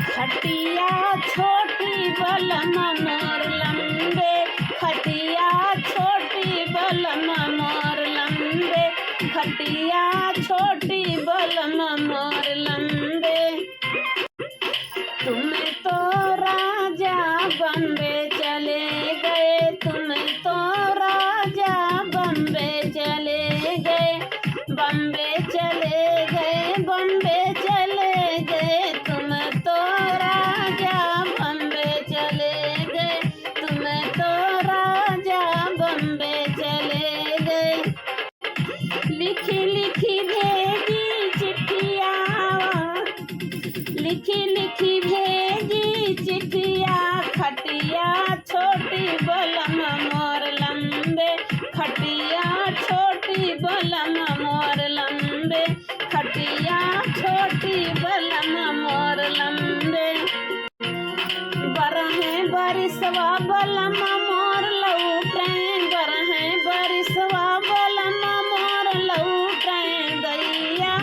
खटिया छोटी बलम मोर लंबे, खटिया छोटी बलम मोर लंबे, खटिया छोटी बलम मोर लंबे। तुम तो राजा बम्बे चले गए, तुम तो राजा बम्बे चले गए, बम्बे चले गए, बम्बे चले गए, तुम तो राजा बम्बे चले गए, तुम तो राजा बम्बे चले गए। लिखी लिखी भेजी चिट्ठिया, लिखी लिखी भेजी चिट्ठिया, खटिया छोटी बलम मोर लंबे, खटिया छोटी बलम मोर लंबे, खटिया छोटी बलम मोर लंबे। बरहे बरिसवा बलम मोर लौटे, बरहे बरिसवा बलम मोर लौटे, दैया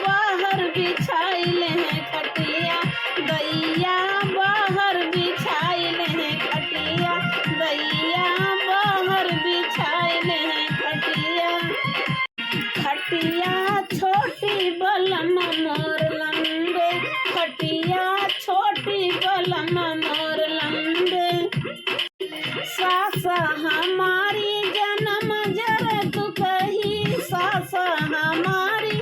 बाहर बिछाइल है खटिया, दैया बाहर बिछाइल है खटिया, दैया बाहर बिछाइल है खटिया। खटिया छोटी बलम मोर लंबे, खटिया छोटी बलम मोर लंबे। सास हमारी जन्म जर तू कही, सास हमारी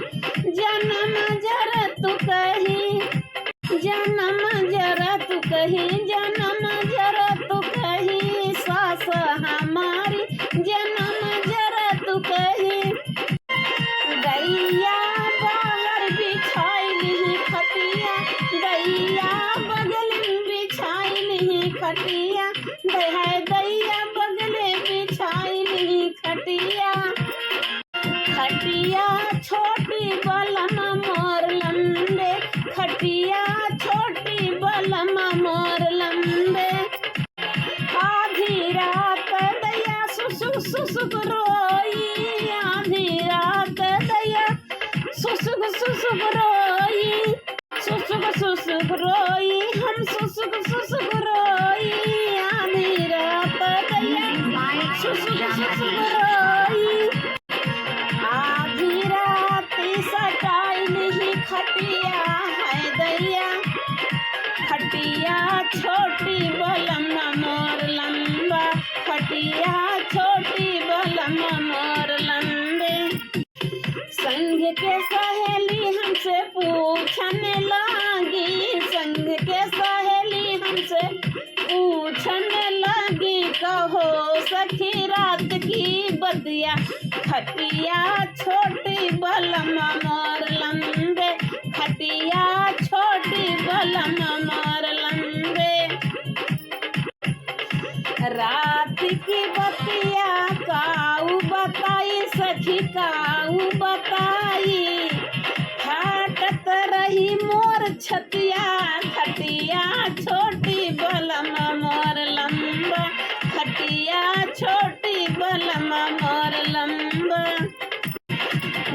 जन्म जर तू कही, जन्म जर तू कही, जन्म जर तू कही, सास हमारी जन्म जर तू कही। दैया बाहर बिछाइल खटिया, दैया बगल बिछाइल खटिया, दैया बगल बिछाइल खटिया। खटिया छोटी बलम मोर लंबे, खटिया छोटी बलम मोर लंबे। आधी रात दैया सुसुक सुसुक रोई, आधी रात दैया सुसुक सुसुक रोई, सुसुक सुसुक रोई, हम सुसुक सुसुक रोई, आधी रात दैया सुसुक सुसुक रोई। आधी रात सटाइल ही खटिया है दैया, खटिया छोटी बलम मोर लंबा, खटिया छोटी बलम मोर लंबे। संग के सहेली हमसे पूछने लगी, संग के सहेली हमसे पूछने लगी, कहो सखी रात की बतिया, खटिया छोटी बलम मोर लंबे, खटिया छोटी बलम मोर लंबे। रात की बतिया काऊ बताई सखी, काऊ बताई, फाटत रही मोर छतिया, खटिया छोटी बलम मोर लंबा, खटिया छोटी बलम मोर लंबा।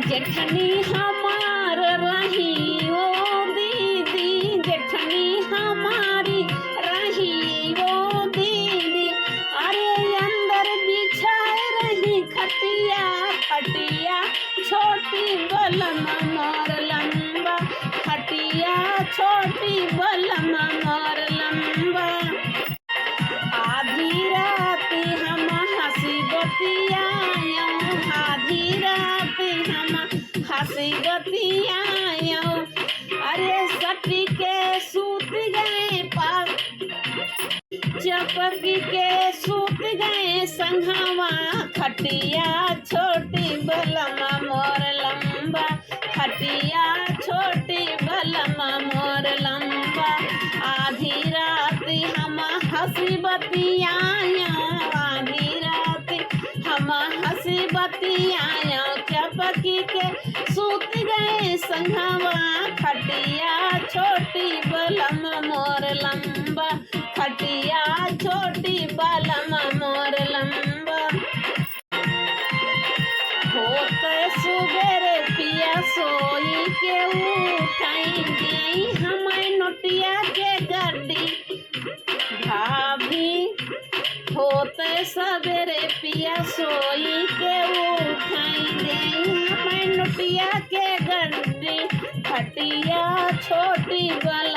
जेठनी हमार रही ओ दीदी, जेठनी हमारी रही ओ दीदी, अरे अंदर बिछाए रही खटिया, खटिया छोटी बलम मोर लंबा, खटिया छोटी बलम मोर लंबा। आधी रात हम हंसी बतियायो, आधी रात हम हंसी बतियायो, अरे सटी के सूत गए पास, चपकी के सूत गए संघवा, खटिया छोटी बलम मोर लंबा, खटिया छोटी बलम मोर लंबा। आधी रात हम हंसी बतियायो, आधी रात हम हंसी बतियायो, चपकी के सूत गए संघवा, खटिया छोटी बलम मोर लंबा, खटिया छोटी बलम मोर लंबा। होते सुबेरे पिया सोई के उठाई, हमें नोटी सवेरे पिया सोई के उठाएंगे मैं नुटिया के गड्डी खटिया छोटी बल